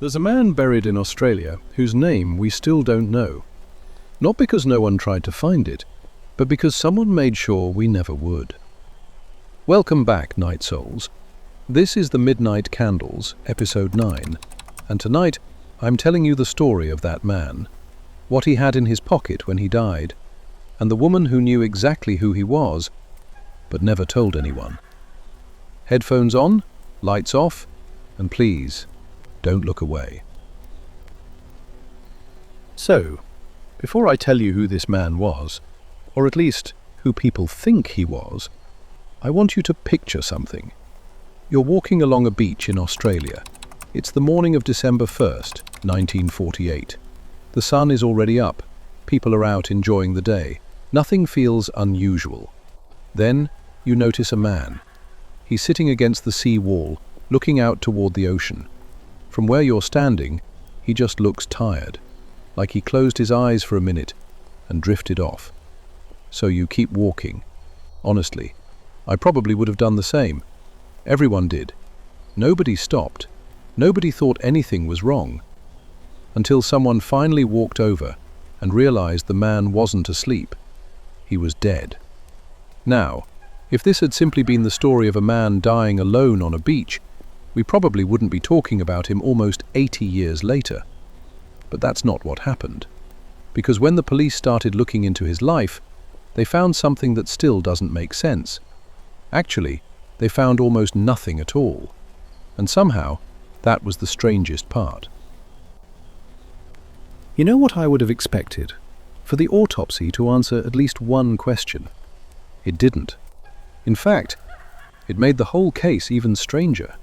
There's a man buried in Australia whose name we still don't know. Not because no one tried to find it, but because someone made sure we never would. Welcome back, Night Souls. This is the Midnight Candles, Episode 9, and tonight I'm telling you the story of that man, what he had in his pocket when he died, and the woman who knew exactly who he was, but never told anyone. Headphones on, lights off, and please, don't look away. So, before I tell you who this man was, or at least who people think he was, I want you to picture something. You're walking along a beach in Australia. It's the morning of December 1st, 1948. The sun is already up. People are out enjoying the day. Nothing feels unusual. Then you notice a man. He's sitting against the sea wall, looking out toward the ocean. From where you're standing, he just looks tired, like he closed his eyes for a minute and drifted off. So you keep walking. Honestly, I probably would have done the same. Everyone did. Nobody stopped. Nobody thought anything was wrong. Until someone finally walked over and realized the man wasn't asleep. He was dead. Now, if this had simply been the story of a man dying alone on a beach, we probably wouldn't be talking about him almost 80 years later. But that's not what happened. Because when the police started looking into his life, they found something that still doesn't make sense. Actually, they found almost nothing at all. And somehow, that was the strangest part. You know what I would have expected? For the autopsy to answer at least one question. It didn't. In fact, it made the whole case even stranger.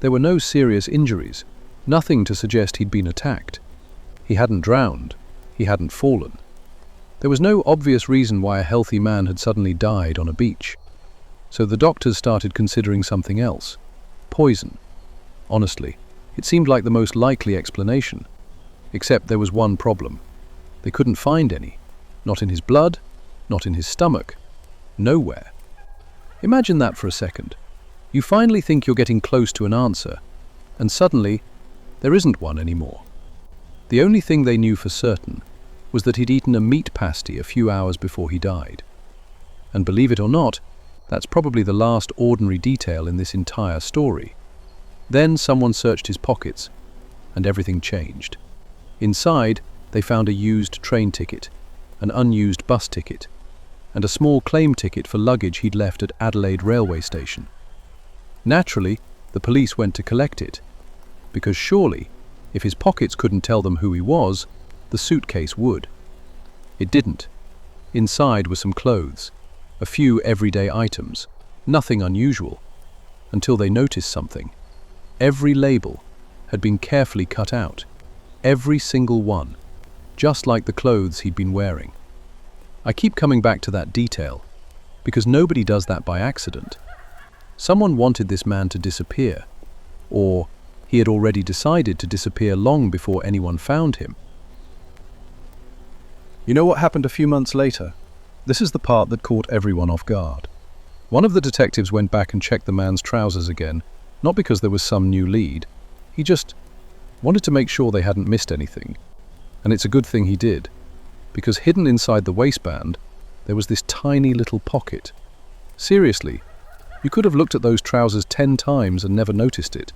There were no serious injuries, nothing to suggest he'd been attacked. He hadn't drowned, he hadn't fallen. There was no obvious reason why a healthy man had suddenly died on a beach. So the doctors started considering something else. Poison. Honestly, it seemed like the most likely explanation. Except there was one problem. They couldn't find any. Not in his blood, not in his stomach. Nowhere. Imagine that for a second. You finally think you're getting close to an answer, and suddenly, there isn't one anymore. The only thing they knew for certain was that he'd eaten a meat pasty a few hours before he died. And believe it or not, that's probably the last ordinary detail in this entire story. Then someone searched his pockets, and everything changed. Inside, they found a used train ticket, an unused bus ticket, and a small claim ticket for luggage he'd left at Adelaide railway station. Naturally, the police went to collect it, because surely, if his pockets couldn't tell them who he was, the suitcase would. It didn't. Inside were some clothes, a few everyday items, nothing unusual, until they noticed something. Every label had been carefully cut out, every single one, just like the clothes he'd been wearing. I keep coming back to that detail, because nobody does that by accident. Someone wanted this man to disappear, or he had already decided to disappear long before anyone found him. You know what happened a few months later? This is the part that caught everyone off guard. One of the detectives went back and checked the man's trousers again, not because there was some new lead. He just wanted to make sure they hadn't missed anything. And it's a good thing he did, because hidden inside the waistband, there was this tiny little pocket. Seriously, you could have looked at those trousers 10 times and never noticed it.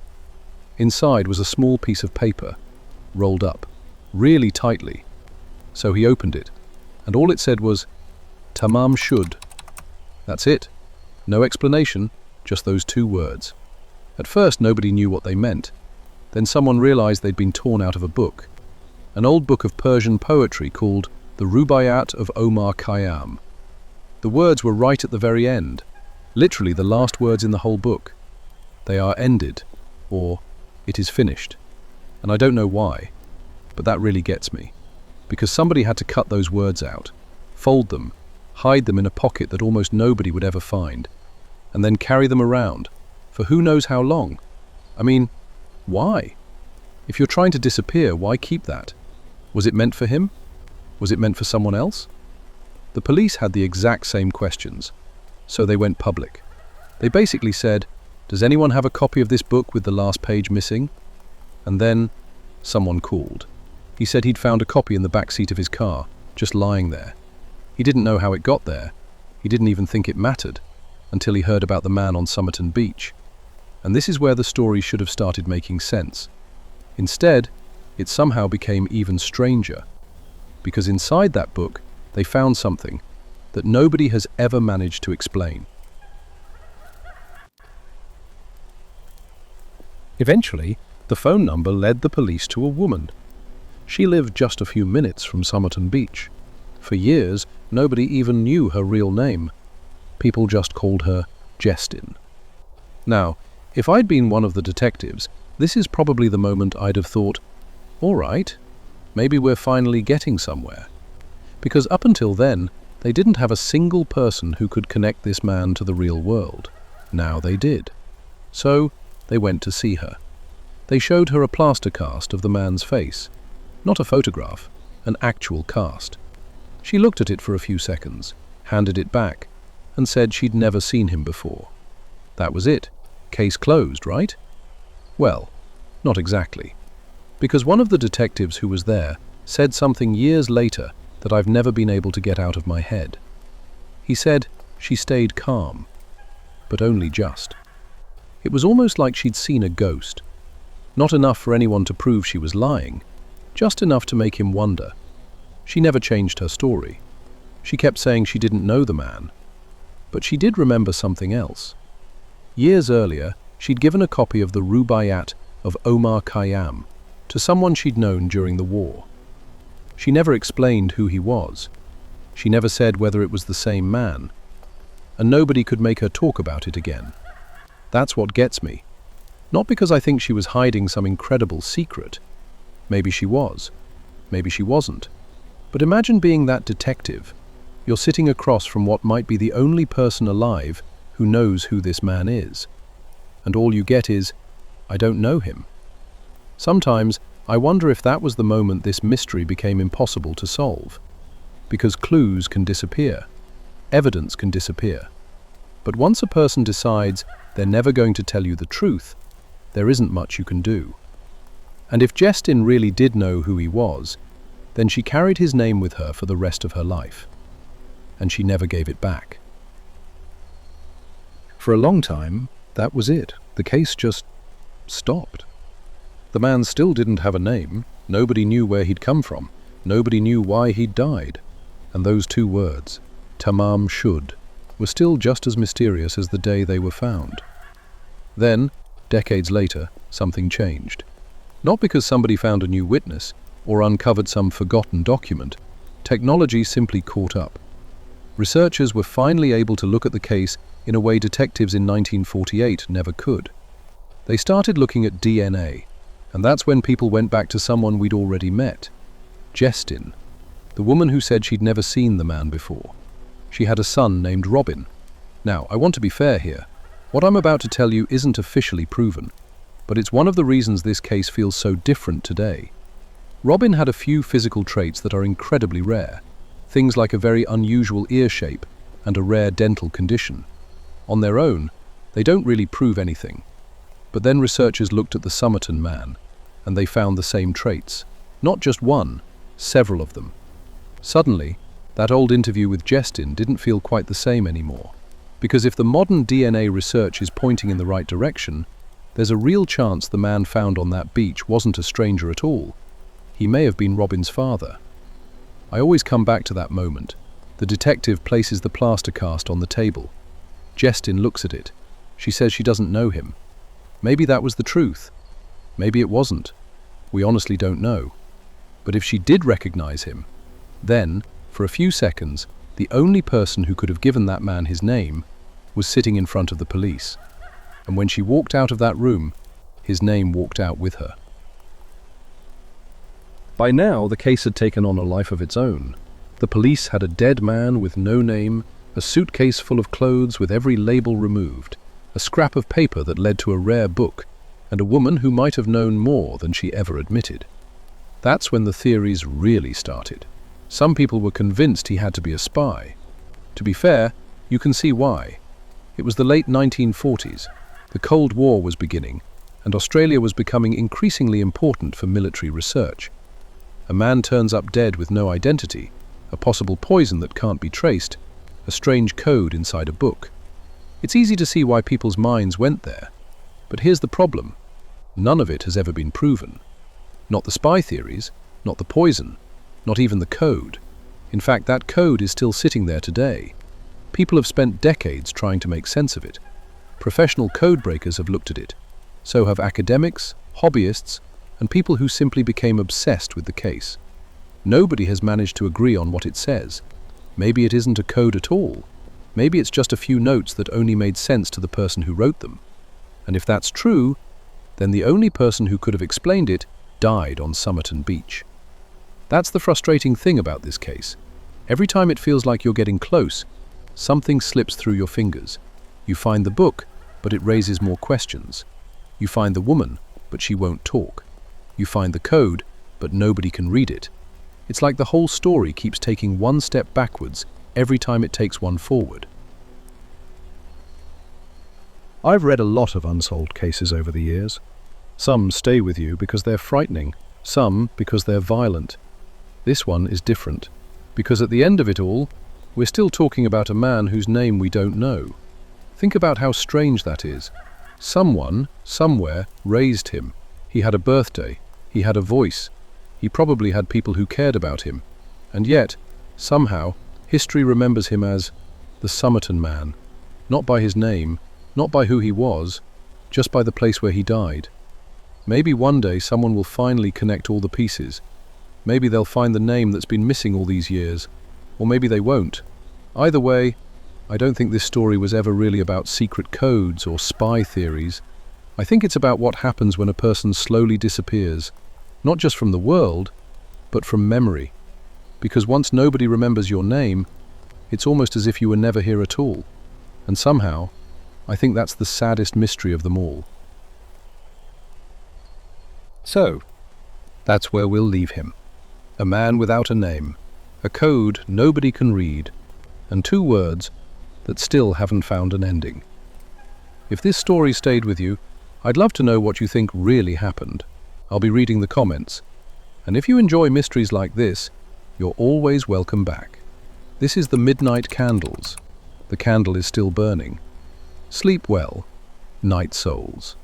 Inside was a small piece of paper, rolled up, really tightly. So he opened it, and all it said was, Tamam Shud. That's it. No explanation, just those 2 words. At first nobody knew what they meant. Then someone realized they'd been torn out of a book, an old book of Persian poetry called The Rubaiyat of Omar Khayyam. The words were right at the very end, literally the last words in the whole book. They are ended, or it is finished. And I don't know why, but that really gets me. Because somebody had to cut those words out, fold them, hide them in a pocket that almost nobody would ever find, and then carry them around, for who knows how long. I mean, why? If you're trying to disappear, why keep that? Was it meant for him? Was it meant for someone else? The police had the exact same questions, so they went public. They basically said, Does anyone have a copy of this book with the last page missing? And then, Someone called. He said he'd found a copy in the back seat of his car, just lying there. He didn't know how it got there. He didn't even think it mattered, until he heard about the man on Somerton Beach. And this is where the story should have started making sense. Instead, it somehow became even stranger, because inside that book, they found something that nobody has ever managed to explain. Eventually, the phone number led the police to a woman. She lived just a few minutes from Somerton Beach. For years, nobody even knew her real name. People just called her Justin. Now, if I'd been one of the detectives, this is probably the moment I'd have thought, all right, maybe we're finally getting somewhere. Because up until then, they didn't have a single person who could connect this man to the real world. Now they did. So, they went to see her. They showed her a plaster cast of the man's face. Not a photograph, an actual cast. She looked at it for a few seconds, handed it back, and said she'd never seen him before. That was it. Case closed, right? Well, not exactly. Because one of the detectives who was there said something years later that I've never been able to get out of my head. He said she stayed calm, but only just. It was almost like she'd seen a ghost. Not enough for anyone to prove she was lying, just enough to make him wonder. She never changed her story. She kept saying she didn't know the man. But she did remember something else. Years earlier, she'd given a copy of the Rubaiyat of Omar Khayyam to someone she'd known during the war. She never explained who he was. She never said whether it was the same man. And nobody could make her talk about it again. That's what gets me. Not because I think she was hiding some incredible secret. Maybe she was. Maybe she wasn't. But imagine being that detective. You're sitting across from what might be the only person alive who knows who this man is. And all you get is, I don't know him. Sometimes, I wonder if that was the moment this mystery became impossible to solve. Because clues can disappear. Evidence can disappear. But once a person decides they're never going to tell you the truth, there isn't much you can do. And if Justin really did know who he was, then she carried his name with her for the rest of her life. And she never gave it back. For a long time, that was it. The case just stopped. The man still didn't have a name. Nobody knew where he'd come from. Nobody knew why he'd died. And those two words, Tamam Shud, were still just as mysterious as the day they were found. Then, decades later, something changed. Not because somebody found a new witness or uncovered some forgotten document. Technology simply caught up. Researchers were finally able to look at the case in a way detectives in 1948 never could. They started looking at DNA, and that's when people went back to someone we'd already met. Justin, the woman who said she'd never seen the man before. She had a son named Robin. Now, I want to be fair here. What I'm about to tell you isn't officially proven, but it's one of the reasons this case feels so different today. Robin had a few physical traits that are incredibly rare. Things like a very unusual ear shape and a rare dental condition. On their own, they don't really prove anything. But then researchers looked at the Somerton Man, and they found the same traits. Not just one, several of them. Suddenly, that old interview with Justin didn't feel quite the same anymore. Because if the modern DNA research is pointing in the right direction, there's a real chance the man found on that beach wasn't a stranger at all. He may have been Robin's father. I always come back to that moment. The detective places the plaster cast on the table. Justin looks at it. She says she doesn't know him. Maybe that was the truth. Maybe it wasn't. We honestly don't know. But if she did recognize him, then, for a few seconds, the only person who could have given that man his name was sitting in front of the police. And when she walked out of that room, his name walked out with her. By now, the case had taken on a life of its own. The police had a dead man with no name, a suitcase full of clothes with every label removed, a scrap of paper that led to a rare book, and a woman who might have known more than she ever admitted. That's when the theories really started. Some people were convinced he had to be a spy. To be fair, you can see why. It was the late 1940s. The Cold War was beginning, and Australia was becoming increasingly important for military research. A man turns up dead with no identity, a possible poison that can't be traced, a strange code inside a book. It's easy to see why people's minds went there. But here's the problem. None of it has ever been proven. Not the spy theories, not the poison, not even the code. In fact, that code is still sitting there today. People have spent decades trying to make sense of it. Professional code breakers have looked at it. So have academics, hobbyists, and people who simply became obsessed with the case. Nobody has managed to agree on what it says. Maybe it isn't a code at all. Maybe it's just a few notes that only made sense to the person who wrote them. And if that's true, then the only person who could have explained it died on Somerton Beach. That's the frustrating thing about this case. Every time it feels like you're getting close, something slips through your fingers. You find the book, but it raises more questions. You find the woman, but she won't talk. You find the code, but nobody can read it. It's like the whole story keeps taking one step backwards every time it takes one forward. I've read a lot of unsolved cases over the years. Some stay with you because they're frightening, some because they're violent. This one is different, because at the end of it all, we're still talking about a man whose name we don't know. Think about how strange that is. Someone, somewhere, raised him. He had a birthday. He had a voice. He probably had people who cared about him. And yet, somehow, history remembers him as the Somerton Man. Not by his name, not by who he was, just by the place where he died. Maybe one day someone will finally connect all the pieces. Maybe they'll find the name that's been missing all these years. Or maybe they won't. Either way, I don't think this story was ever really about secret codes or spy theories. I think it's about what happens when a person slowly disappears, not just from the world, but from memory. Because once nobody remembers your name, it's almost as if you were never here at all. And somehow, I think that's the saddest mystery of them all. So, that's where we'll leave him. A man without a name, a code nobody can read, and two words that still haven't found an ending. If this story stayed with you, I'd love to know what you think really happened. I'll be reading the comments. And if you enjoy mysteries like this, you're always welcome back. This is the Midnight Candles. The candle is still burning. Sleep well, night souls.